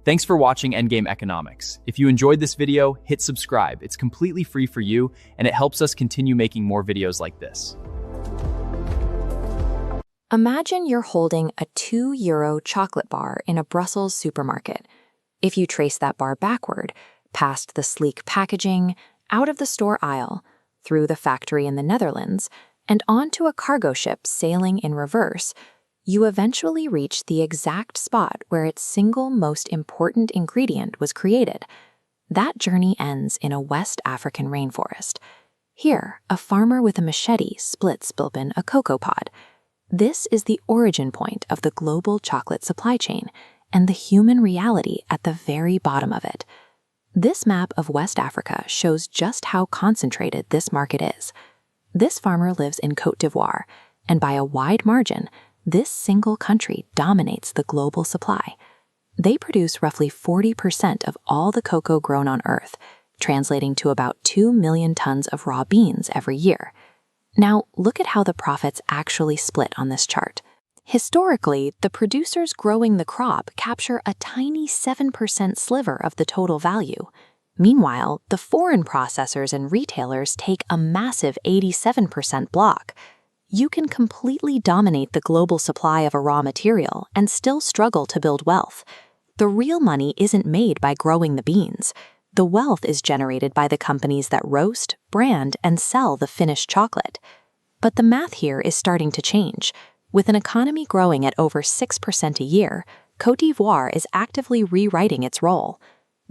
Thanks for watching Endgame Economics. If you enjoyed this video, hit subscribe. It's completely free for you, and it helps us continue making more videos like this. Imagine you're holding a €2 chocolate bar in a Brussels supermarket. If you trace that bar backward, past the sleek packaging, out of the store aisle, through the factory in the Netherlands, and onto a cargo ship sailing in reverse, you eventually reach the exact spot where its single most important ingredient was created. That journey ends in a West African rainforest. Here, a farmer with a machete splits open a cocoa pod. This is the origin point of the global chocolate supply chain and the human reality at the very bottom of it. This map of West Africa shows just how concentrated this market is. This farmer lives in Côte d'Ivoire, and by a wide margin, this single country dominates the global supply. They produce roughly 40% of all the cocoa grown on Earth, translating to about 2 million tons of raw beans every year. Now, look at how the profits actually split on this chart. Historically, the producers growing the crop capture a tiny 7% sliver of the total value. Meanwhile, the foreign processors and retailers take a massive 87% block. You can completely dominate the global supply of a raw material and still struggle to build wealth. The real money isn't made by growing the beans. The wealth is generated by the companies that roast, brand, and sell the finished chocolate. But the math here is starting to change. With an economy growing at over 6% a year, Côte d'Ivoire is actively rewriting its role.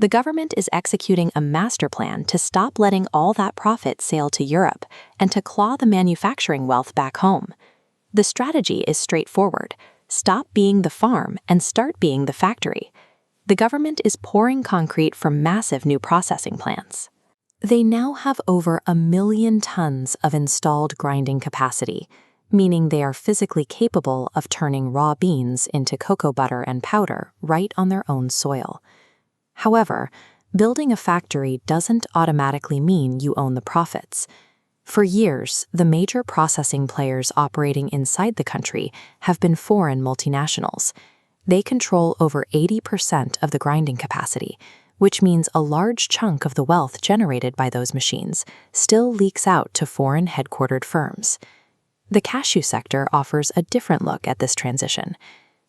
The government is executing a master plan to stop letting all that profit sail to Europe and to claw the manufacturing wealth back home. The strategy is straightforward. Stop being the farm and start being the factory. The government is pouring concrete for massive new processing plants. They now have over 1 million tons of installed grinding capacity, meaning they are physically capable of turning raw beans into cocoa butter and powder right on their own soil. However, building a factory doesn't automatically mean you own the profits. For years, the major processing players operating inside the country have been foreign multinationals. They control over 80% of the grinding capacity, which means a large chunk of the wealth generated by those machines still leaks out to foreign headquartered firms. The cashew sector offers a different look at this transition.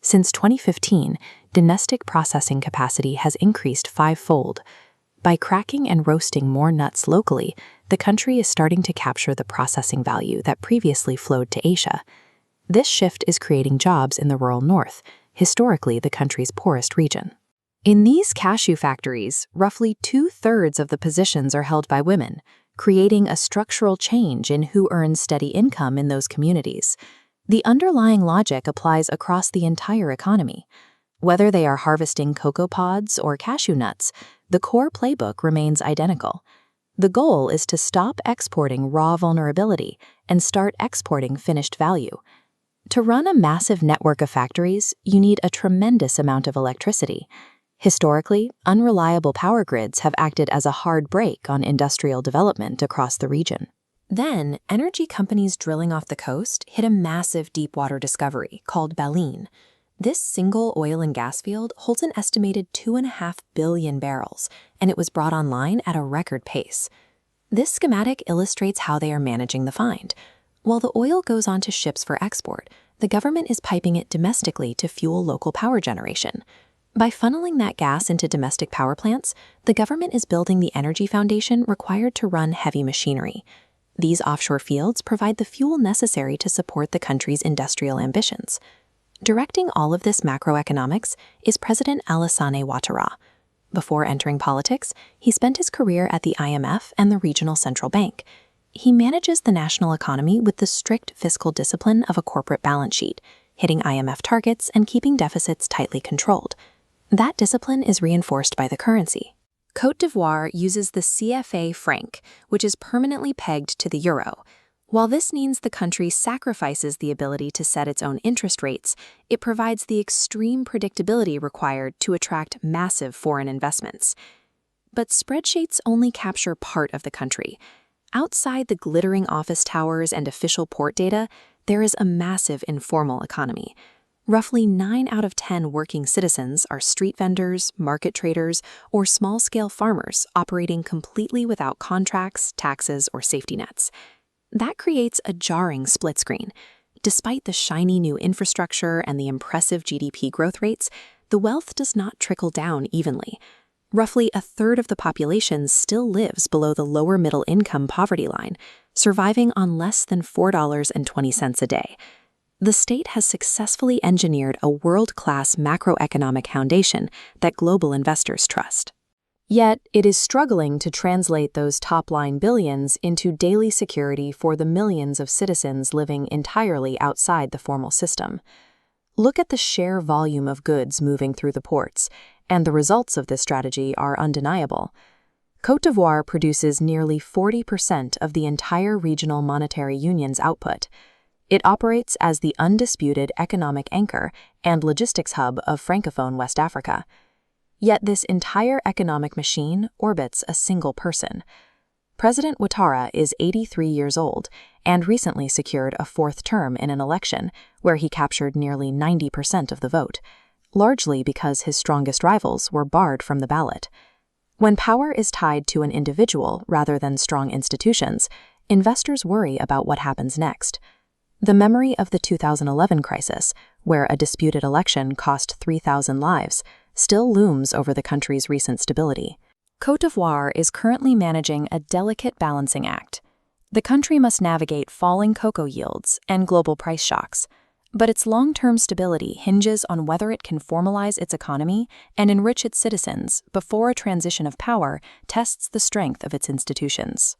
Since 2015, domestic processing capacity has increased 5-fold. By cracking and roasting more nuts locally, the country is starting to capture the processing value that previously flowed to Asia. This shift is creating jobs in the rural north, historically the country's poorest region. In these cashew factories, roughly 2/3 of the positions are held by women, creating a structural change in who earns steady income in those communities. The underlying logic applies across the entire economy. Whether they are harvesting cocoa pods or cashew nuts, the core playbook remains identical. The goal is to stop exporting raw vulnerability and start exporting finished value. To run a massive network of factories, you need a tremendous amount of electricity. Historically, unreliable power grids have acted as a hard brake on industrial development across the region. Then, energy companies drilling off the coast hit a massive deepwater discovery called Baleine. This single oil and gas field holds an estimated 2.5 billion barrels, and it was brought online at a record pace. This schematic illustrates how they are managing the find. While the oil goes onto ships for export, the government is piping it domestically to fuel local power generation. By funneling that gas into domestic power plants, the government is building the energy foundation required to run heavy machinery. These offshore fields provide the fuel necessary to support the country's industrial ambitions. Directing all of this macroeconomics is President Alassane Ouattara. Before entering politics, he spent his career at the IMF and the regional central bank. He manages the national economy with the strict fiscal discipline of a corporate balance sheet, hitting IMF targets and keeping deficits tightly controlled. That discipline is reinforced by the currency. Côte d'Ivoire uses the CFA Franc, which is permanently pegged to the euro. While this means the country sacrifices the ability to set its own interest rates, it provides the extreme predictability required to attract massive foreign investments. But spreadsheets only capture part of the country. Outside the glittering office towers and official port data, there is a massive informal economy. Roughly 9 out of 10 working citizens are street vendors, market traders, or small-scale farmers operating completely without contracts, taxes, or safety nets. That creates a jarring split screen. Despite the shiny new infrastructure and the impressive GDP growth rates, the wealth does not trickle down evenly. Roughly a third of the population still lives below the lower middle income poverty line, surviving on less than $4.20 a day. The state has successfully engineered a world-class macroeconomic foundation that global investors trust. Yet, it is struggling to translate those top-line billions into daily security for the millions of citizens living entirely outside the formal system. Look at the sheer volume of goods moving through the ports, and the results of this strategy are undeniable. Côte d'Ivoire produces nearly 40% of the entire regional monetary union's output. It operates as the undisputed economic anchor and logistics hub of Francophone West Africa. Yet this entire economic machine orbits a single person. President Ouattara is 83 years old and recently secured a fourth term in an election where he captured nearly 90% of the vote, largely because his strongest rivals were barred from the ballot. When power is tied to an individual rather than strong institutions, investors worry about what happens next. The memory of the 2011 crisis, where a disputed election cost 3,000 lives, still looms over the country's recent stability. Côte d'Ivoire is currently managing a delicate balancing act. The country must navigate falling cocoa yields and global price shocks, but its long-term stability hinges on whether it can formalize its economy and enrich its citizens before a transition of power tests the strength of its institutions.